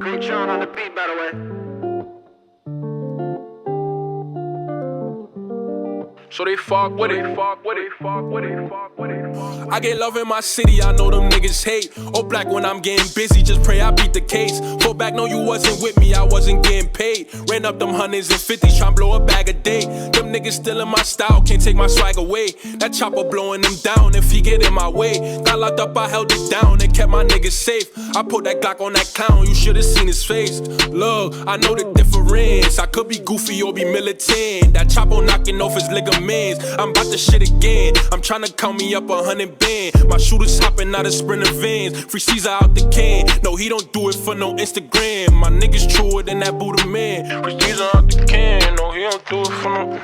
Green Sean on the beat, by the way. So they fuck with it. I get love in my city, I know them niggas hate. All black when I'm getting busy, just pray I beat the case. Fall back, no, you wasn't with me, I wasn't getting paid. Ran up them hundreds and fifties, tryna blow a bag a day. Them niggas still in my style, can't take my swag away. That chopper blowing them down if he get in my way. Got locked up, I held it down and kept my niggas safe. I put that Glock on that clown, you should've seen his face. Look, I know the difference, I could be goofy or be militant. That chopper knocking off his ligaments. I'm about to shit again. I'm tryna count me up 100 band. My shooters hopping out of Sprinter vans. Free Caesar out the can. No, he don't do it for no Instagram. My niggas truer than that Buddha man. Free Caesar out the can. No, he don't do it for no.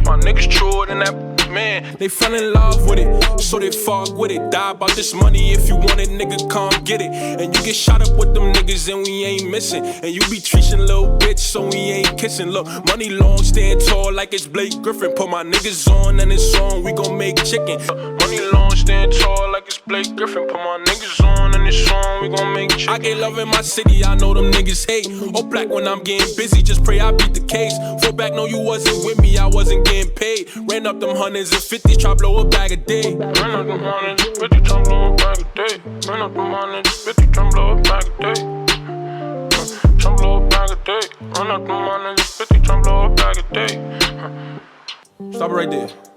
My niggas truer than that man. They fell in love with it, so they fuck with it. Die about this money, if you want it, nigga, come get it. And you get shot up with them niggas and we ain't missing. And you be treating little bitch, so we ain't kissing. Look, money long, stand tall like it's Blake Griffin. Put my niggas on and it's on, we gon' make chicken. Money long, stand tall like it's Blake Griffin. Put my niggas on and it's on, we gon' make chicken. I get love in my city, I know them niggas hate. All black when I'm getting busy, just pray I beat the case. Fall back, no, you wasn't with me, I wasn't getting paid. Ran up them hundreds and fifties, try blow a bag a day. Ran up them hundreds and fifties, try blow a bag a day. Ran up them hundreds and fifties, try blow a bag a day. Try blow a bag a day. Run up them hundreds and fifties, try blow a bag a day. Stop it right there.